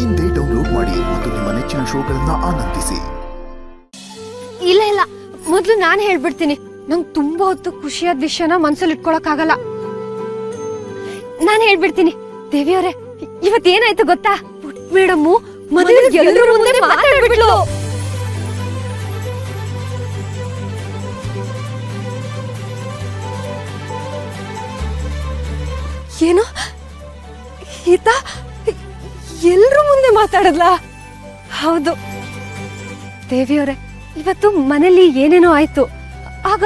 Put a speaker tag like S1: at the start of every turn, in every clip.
S1: ಇಂದೇ ಡೌನ್ಲೋಡ್ ಮಾಡಿ ಮತ್ತು ನಿಮ್ಮ ನೆಚ್ಚಿನ ಶೋಗಳನ್ನ ಆನಂದಿಸಿ.
S2: ಇಲ್ಲ ಇಲ್ಲ, ಮೊದ್ಲು ನಾನು ಹೇಳ್ಬಿಡ್ತೀನಿ. ನಂಗೆ ತುಂಬಾ ಹೊತ್ತು ಖುಷಿಯಾದ ವಿಷಯನ ಮನ್ಸಲ್ಲಿ ಇಟ್ಕೊಳಕ್ಕಾಗಲ್ಲ. ನಾನು ಹೇಳ್ಬಿಡ್ತೀನಿ. ದೇವಿಯವರೇ, ಇವತ್ತೇನಾಯ್ತು ಗೊತ್ತಾ? ಪುಟ್ ಮೇಡಮ್ಮು ಮದುವೆ ಎಲ್ಲರ ಮುಂದೆ ಮಾತಾಡ್ಬಿಟ್ಲು. ಏನು ಈತ ಎಲ್ರ ಮುಂದೆ ಮಾತಾಡದ್ಲ? ಹೌದು ದೇವಿಯವರೇ, ಇವತ್ತು ಮನೇಲಿ ಏನೇನೋ ಆಯ್ತು. ಆಗ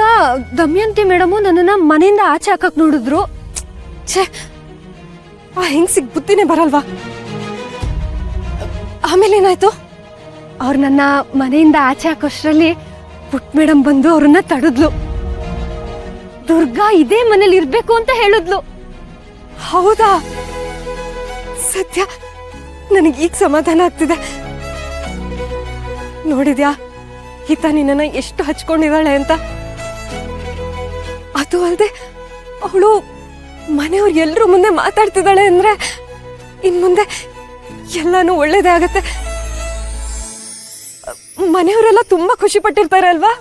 S2: ದಮಯಂತಿ ಮೇಡಮು ನನ್ನನ್ನ ಮನೆಯಿಂದ ಆಚೆ ಹಾಕಕ್ ನೋಡಿದ್ರು. ಛೇ, ಆ ಹೆಂಗ್ಸಿಗ್ ಬುದ್ಧಿನೇ ಬರಲ್ವಾ? ಆಮೇಲೆ ಏನಾಯ್ತು? ಅವ್ರು ನನ್ನ ಮನೆಯಿಂದ ಆಚೆ ಹಾಕೋಷ್ಟ್ರಲ್ಲಿ ಪುಟ್ ಮೇಡಮ್ ಬಂದು ಅವ್ರನ್ನ ತಡದ್ಲು. ದುರ್ಗಾ ಇದೇ ಮನೇಲಿ ಇರ್ಬೇಕು ಅಂತ ಹೇಳಿದ್ಲು. ಹೌದಾ? ಸತ್ಯ, ನನಗೀಗ ಸಮಾಧಾನ ಆಗ್ತಿದೆ. ನೋಡಿದ್ಯಾ ಈತ ನಿನ್ನ ಎಷ್ಟು ಹಚ್ಕೊಂಡಿದ್ದಾಳೆ ಅಂತ? ಅದು ಅಲ್ಲದೆ ಅವಳು ಮನೆಯವ್ರು ಎಲ್ರೂ ಮುಂದೆ ಮಾತಾಡ್ತಿದ್ದಾಳೆ ಅಂದ್ರೆ ಇನ್ ಮುಂದೆ ಎಲ್ಲಾನು ಒಳ್ಳೇದೇ ಆಗತ್ತೆ. ಮನೆಯವರೆಲ್ಲ ತುಂಬಾ ಖುಷಿ ಪಟ್ಟಿರ್ತಾರೆ ಅಲ್ವಾ?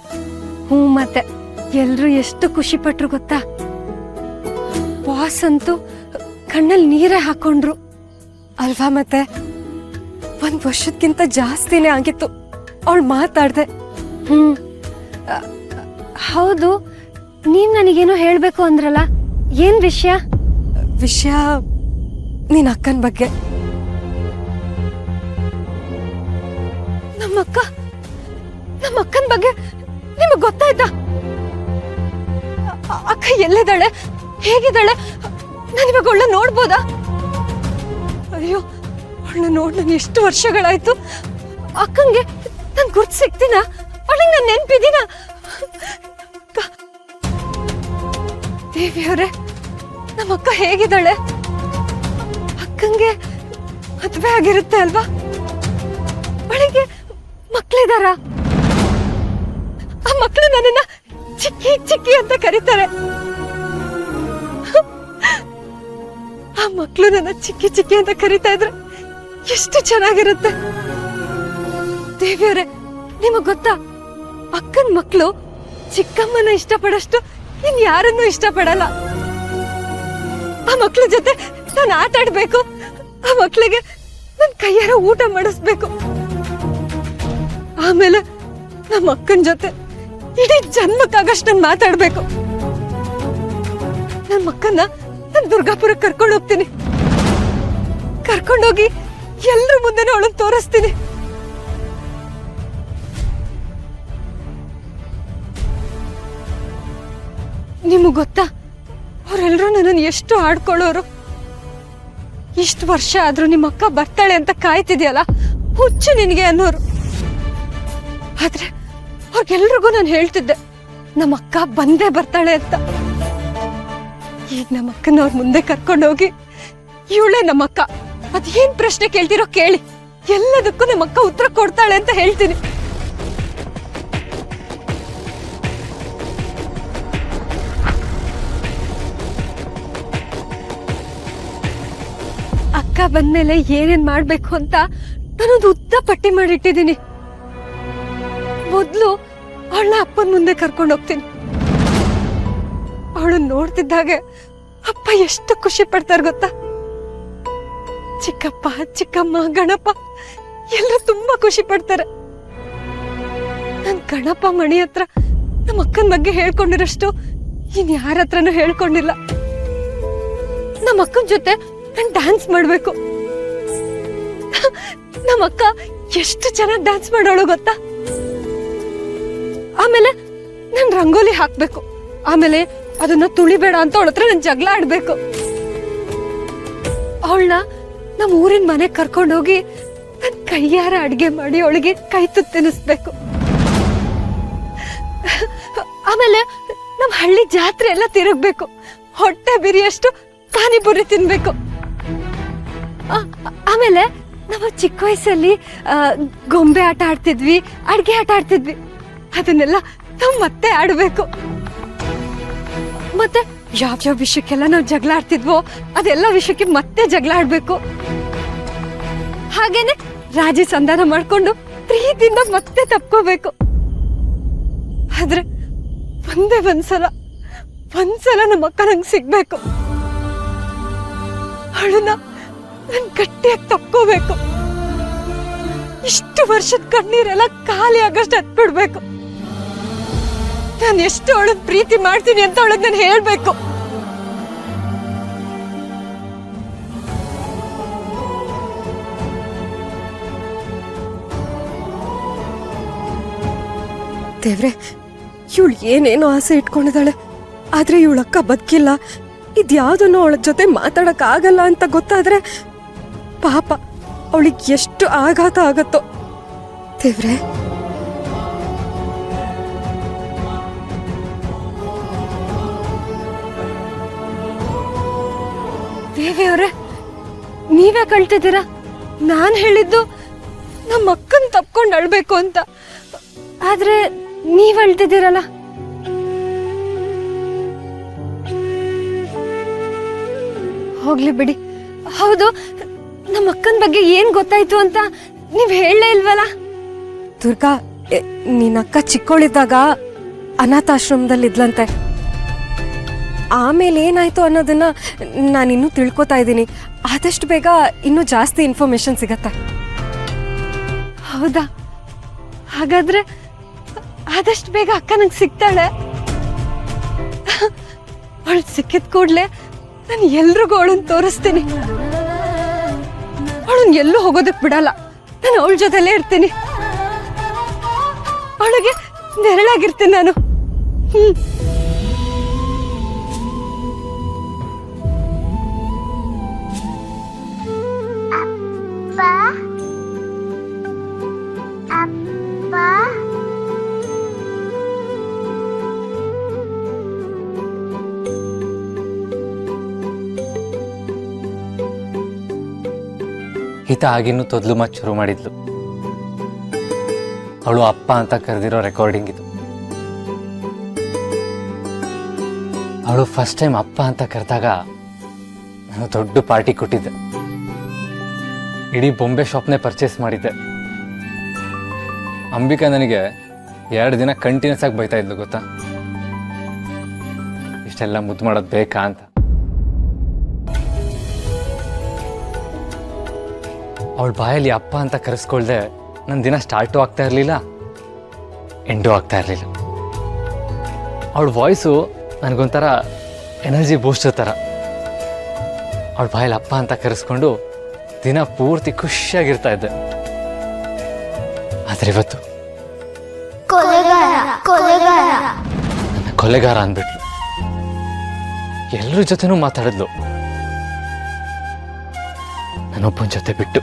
S2: ಮತ್ತೆ ಎಲ್ರು ಎಷ್ಟು ಖುಷಿ ಪಟ್ರು ಗೊತ್ತಾ? ಬಾಸ್ ಅಂತೂ ಕಣ್ಣಲ್ಲಿ ನೀರೇ ಹಾಕೊಂಡ್ರು ಅಲ್ವಾ? ಮತ್ತೆ 1 ವರ್ಷಕ್ಕಿಂತ ಜಾಸ್ತಿನೇ ಆಗಿತ್ತು ಅವಳು ಮಾತಾಡ್ದೆ. ಹೌದು, ನೀನ್ ನನಗೇನೋ ಹೇಳ್ಬೇಕು ಅಂದ್ರಲ್ಲ, ಏನ್ ವಿಷಯ? ವಿಷಯ ನಿನ್ನ ಅಕ್ಕನ ಬಗ್ಗೆ. ನಮ್ಮ ಅಕ್ಕನ ಬಗ್ಗೆ ನಿಮಗ್ ಗೊತ್ತಾಯ್ತಾ? ಅಕ್ಕ ಎಲ್ಲಿದ್ದಾಳೆ, ಹೇಗಿದ್ದಾಳೆ? ನಾನಿವಾಗ ಅವಳನ್ನ ನೋಡ್ಬೋದಾ? ಅಯ್ಯೋ, ಅವಳನ್ನ ನೋಡ್ ನಾನು ಎಷ್ಟು ವರ್ಷಗಳಾಯ್ತು. ಅಕ್ಕಂಗೆ ನನ್ ಗುರ್ತು ಸಿಗ್ತೀನ? ಅವಳಿಗೆ ನಾನು ನೆನ್ಪಿದ್ದೀನ? ದೇವಿಯವರೇ, ನಮ್ಮ ಅಕ್ಕ ಹೇಗಿದ್ದಾಳೆ? ಅಕ್ಕಂಗೆ ಮದ್ವೆ ಆಗಿರುತ್ತೆ ಅಲ್ವಾ? ಅವಳಿಗೆ ಮಕ್ಳಿದಾರ? ಆ ಮಕ್ಳು ನನ್ನನ್ನ ಚಿಕ್ಕಿ ಚಿಕ್ಕಿ ಅಂತ ಕರೀತಾರೆ. ಆ ಮಕ್ಳು ನನ್ನ ಚಿಕ್ಕಿ ಚಿಕ್ಕಿ ಅಂತ ಕರೀತಾ ಇದ್ರೆ ಎಷ್ಟು ಚೆನ್ನಾಗಿರುತ್ತೆ. ದೇವಿಯವರೇ, ನಿಮಗ್ ಗೊತ್ತಾ, ಅಕ್ಕನ ಮಕ್ಳು ಚಿಕ್ಕಮ್ಮನ ಇಷ್ಟಪಡಷ್ಟು ಇನ್ ಯಾರನ್ನೂ ಇಷ್ಟಪಡಲ್ಲ. ಆ ಮಕ್ಳ ಜೊತೆ ನಾನು ಆಟ ಆಡ್ಬೇಕು, ಆ ಮಕ್ಳಿಗೆ ನನ್ ಕೈಯಾರ ಊಟ ಮಾಡಿಸ್ಬೇಕು. ಆಮೇಲೆ ನಮ್ಮ ಅಕ್ಕನ ಜೊತೆ ಇಡೀ ಜನ್ಮಕ್ಕಾಗಷ್ಟು ನಾನು ಮಾತಾಡ್ಬೇಕು. ನನ್ನ ಮಕ್ಕನ್ನ ನಾನು ದುರ್ಗಾಪುರಕ್ಕೆ ಕರ್ಕೊಂಡು ಹೋಗ್ತೀನಿ. ಕರ್ಕೊಂಡೋಗಿ ಎಲ್ರ ಮುಂದೆನೂ ಅವಳನ್ನ ತೋರಿಸ್ತೀನಿ. ನಿಮಗ್ ಗೊತ್ತಾ, ಅವರೆಲ್ಲರೂ ನನ್ನನ್ನು ಎಷ್ಟು ಆಡ್ಕೊಳ್ಳೋರು. ಇಷ್ಟು ವರ್ಷ ಆದ್ರೂ ನಿಮ್ಮ ಅಕ್ಕ ಬರ್ತಾಳೆ ಅಂತ ಕಾಯ್ತಿದ್ಯಲ್ಲ, ಹುಚ್ಚು ನಿನಗೆ ಅನ್ನೋರು. ಆದ್ರೆ ಅವ್ರಿಗೆಲ್ರಿಗೂ ನಾನು ಹೇಳ್ತಿದ್ದೆ, ನಮ್ಮ ಅಕ್ಕ ಬಂದೇ ಬರ್ತಾಳೆ ಅಂತ. ಈಗ ನಮ್ಮ ಅಕ್ಕನ ಅವ್ರ ಮುಂದೆ ಕರ್ಕೊಂಡೋಗಿ, ಇವಳೇ ನಮ್ಮ ಅಕ್ಕ, ಅದೇನ್ ಪ್ರಶ್ನೆ ಕೇಳ್ತಿರೋ ಕೇಳಿ, ಎಲ್ಲದಕ್ಕೂ ನಮ್ಮ ಅಕ್ಕ ಉತ್ತರ ಕೊಡ್ತಾಳೆ ಅಂತ ಹೇಳ್ತೀನಿ. ಅಕ್ಕ ಬಂದ್ಮೇಲೆ ಏನೇನ್ ಮಾಡ್ಬೇಕು ಅಂತ ನಾನೊಂದು ಉದ್ದ ಪಟ್ಟಿ ಮಾಡಿಟ್ಟಿದ್ದೀನಿ. ಮೊದ್ಲು ಅವಳನ್ನ ಅಪ್ಪನ ಮುಂದೆ ಕರ್ಕೊಂಡು ಹೋಗ್ತೀನಿ. ಅವಳು ನೋಡ್ತಿದ್ದಾಗೆ ಅಪ್ಪ ಎಷ್ಟು ಖುಷಿ ಪಡ್ತಾರ ಗೊತ್ತಾ? ಚಿಕ್ಕಪ್ಪ, ಚಿಕ್ಕಮ್ಮ, ಗಣಪ ಎಲ್ಲರೂ ತುಂಬಾ ಖುಷಿ ಪಡ್ತಾರೆ. ನನ್ ಗಣಪ ಮಣಿ ಹತ್ರ ನಮ್ಮ ಅಕ್ಕನ ಬಗ್ಗೆ ಹೇಳ್ಕೊಂಡಿರಷ್ಟು ಇನ್ ಯಾರ ಹತ್ರನೂ ಹೇಳ್ಕೊಂಡಿಲ್ಲ. ನಮ್ಮ ಅಕ್ಕನ ಜೊತೆ ನಾನು ಡ್ಯಾನ್ಸ್ ಮಾಡ್ಬೇಕು. ನಮ್ಮ ಅಕ್ಕ ಎಷ್ಟು ಚೆನ್ನಾಗಿ ಡ್ಯಾನ್ಸ್ ಮಾಡೋಳು ಗೊತ್ತಾ? ಆಮೇಲೆ ನಾನು ರಂಗೋಲಿ ಹಾಕ್ಬೇಕು. ಆಮೇಲೆ ಅದನ್ನ ತುಳಿಬೇಡ ಅಂತ ಅವಳ ಹತ್ರ ನಾನು ಜಗಳ ಆಡ್ಬೇಕು. ಅವಳನ್ನ ನಮ್ಮ ಊರಿನ ಮನೆಗೆ ಕರ್ಕೊಂಡೋಗಿ ನನ್ನ ಕೈಯಾರ ಅಡ್ಗೆ ಮಾಡಿ ಅವಳಿಗೆ ಕೈ ತುತ್ತು ತಿನ್ನಿಸ್ಬೇಕು. ಆಮೇಲೆ ನಮ್ಮ ಹಳ್ಳಿ ಜಾತ್ರೆ ಎಲ್ಲ ತಿರುಗ್ಬೇಕು. ಹೊಟ್ಟೆ ಬಿರಿಯಷ್ಟು ಪಾನಿಪುರಿ ತಿನ್ಬೇಕು. ಆಮೇಲೆ ನಾವು ಚಿಕ್ಕ ವಯಸ್ಸಲ್ಲಿ ಗೊಂಬೆ ಆಟ ಆಡ್ತಿದ್ವಿ, ಅಡ್ಗೆ ಆಟ ಆಡ್ತಿದ್ವಿ. ಅದನ್ನೆಲ್ಲ ನಾವು ಮತ್ತೆ ಆಡ್ಬೇಕು. ಮತ್ತೆ ಯಾವ್ಯಾವ ವಿಷಯಕ್ಕೆಲ್ಲ ನಾವು ಜಗಳ ಆಡ್ತಿದ್ವೋ ಅದೆಲ್ಲ ವಿಷಯಕ್ಕೆ ಮತ್ತೆ ಜಗಳ ಆಡ್ಬೇಕು. ಹಾಗೇನೆ ರಾಜಿ ಸಂಧಾನ ಮಾಡ್ಕೊಂಡು ಪ್ರೀತಿಯಿಂದ ಮತ್ತೆ ತಪ್ಕೋಬೇಕು. ಆದ್ರೆ ಒಂದ್ಸಲ ನಮ್ಮ ಅಕ್ಕ ನಂಗೆ ಸಿಗ್ಬೇಕು. ಅವಳನ್ನ ನನ್ ಗಟ್ಟಿಯಾಗಿ ತಪ್ಕೋಬೇಕು. ಇಷ್ಟು ವರ್ಷದ ಕಣ್ಣೀರೆಲ್ಲ ಖಾಲಿ ಆಗಷ್ಟು ಹತ್ಬಿಡ್ಬೇಕು. ನಾನು ಎಷ್ಟು ಅವಳನ್ನ ಪ್ರೀತಿ ಮಾಡ್ತೀನಿ ಅಂತ ಅವಳಗ್ ನಾನು ಹೇಳ್ಬೇಕು. ದೇವ್ರೆ, ಇವಳು ಏನೇನೋ ಆಸೆ ಇಟ್ಕೊಂಡಿದ್ದಾಳೆ. ಆದ್ರೆ ಇವಳಕ್ಕ ಬದುಕಿಲ್ಲ. ಇದ್ಯಾವುದನ್ನು ಅವಳ ಜೊತೆ ಮಾತಾಡಕ್ ಆಗಲ್ಲ ಅಂತ ಗೊತ್ತಾದ್ರೆ ಪಾಪ ಅವಳಿಗೆ ಎಷ್ಟು ಆಘಾತ ಆಗತ್ತೋ. ದೇವ್ರೆ, ದೇವಿಯವ್ರೆ, ನೀವೇ ಕಳ್ತಿದ್ದೀರಾ? ನಾನ್ ಹೇಳಿದ್ದು ನಮ್ಮ ಅಕ್ಕನ್ ತಪ್ಕೊಂಡು ಅಳ್ಬೇಕು ಅಂತ. ಆದ್ರೆ ನೀವ್ ಅಳ್ತಿದ್ದೀರಲ್ಲ. ಹೋಗ್ಲಿ ಬಿಡಿ. ಹೌದು, ನಮ್ಮ ಅಕ್ಕನ ಬಗ್ಗೆ ಏನ್ ಗೊತ್ತಾಯ್ತು ಅಂತ ನೀವ್ ಹೇಳಲೇ ಇಲ್ವಲ್ಲ? ದುರ್ಗಾ, ನಿನ್ನ ಅಕ್ಕ ಚಿಕ್ಕವಳಿದ್ದಾಗ ಅನಾಥಾಶ್ರಮದಲ್ಲಿ ಇದ್ಲಂತೆ. ಆಮೇಲೆ ಏನಾಯ್ತು ಅನ್ನೋದನ್ನ ನಾನಿನ್ನೂ ತಿಳ್ಕೊತಾ ಇದ್ದೀನಿ. ಆದಷ್ಟು ಬೇಗ ಇನ್ನೂ ಜಾಸ್ತಿ ಇನ್ಫಾರ್ಮೇಶನ್ ಸಿಗತ್ತೆ. ಹೌದಾ? ಹಾಗಾದ್ರೆ ಆದಷ್ಟು ಬೇಗ ಅಕ್ಕ ನಂಗೆ ಸಿಗ್ತಾಳೆ. ಅವಳು ಸಿಕ್ಕಿದ ಕೂಡ್ಲೆ ನಾನು ಎಲ್ರಿಗೂ ಅವಳನ್ನ ತೋರಿಸ್ತೀನಿ. ಅವಳನ್ನ ಎಲ್ಲೂ ಹೋಗೋದಕ್ ಬಿಡಲ್ಲ. ನಾನು ಅವಳ ಜೊತೆಲೇ ಇರ್ತೀನಿ. ಅವಳಿಗೆ ನೆರಳಾಗಿರ್ತೀನಿ ನಾನು.
S3: ಹಿತ ಆಗಿನ್ನೂ ತೊದ್ಲು ಮಾತು ಶುರು ಮಾಡಿದ್ಲು. ಅವಳು ಅಪ್ಪ ಅಂತ ಕರೆದಿರೋ ರೆಕಾರ್ಡಿಂಗ್ ಇದು. ಅವಳು ಫಸ್ಟ್ ಟೈಮ್ ಅಪ್ಪ ಅಂತ ಕರೆದಾಗ ನಾನು ದೊಡ್ಡ ಪಾರ್ಟಿ ಕೊಟ್ಟಿದ್ದೆ. ಇಡೀ ಬೊಂಬೆ ಶಾಪ್ನೇ ಪರ್ಚೇಸ್ ಮಾಡಿದ್ದೆ. ಅಂಬಿಕಾ ನನಗೆ 2 ದಿನ ಕಂಟಿನ್ಯೂಸ್ ಆಗಿ ಬೈತಾ ಇದ್ಲು, ಗೊತ್ತಾ? ಇಷ್ಟೆಲ್ಲ ಮುದ್ದು ಮಾಡೋದು ಬೇಕಾ ಅಂತ. ಅವಳ ಬಾಯಲ್ಲಿ ಅಪ್ಪ ಅಂತ ಕರೆಸ್ಕೊಳ್ದೆ ನನ್ನ ದಿನ ಸ್ಟಾರ್ಟು ಆಗ್ತಾ ಇರಲಿಲ್ಲ, ಎಂಡೂ ಆಗ್ತಾ ಇರಲಿಲ್ಲ. ಅವಳ ವಾಯ್ಸು ನನಗೊಂಥರ ಎನರ್ಜಿ ಬೂಸ್ಟರ್ ಥರ. ಅವಳ ಬಾಯಲ್ಲಿ ಅಪ್ಪ ಅಂತ ಕರೆಸ್ಕೊಂಡು ದಿನ ಪೂರ್ತಿ ಖುಷಿಯಾಗಿರ್ತಾ ಇದ್ದೆ. ಆದರೆ ಇವತ್ತು ನನ್ನ ಕೊಲೆಗಾರ ಅಂದ್ಬಿಟ್ಲು. ಎಲ್ಲರ ಜೊತೆನೂ ಮಾತಾಡಿದ್ಲು, ನನ್ನೊಬ್ಬನ ಜೊತೆ ಬಿಟ್ಟು.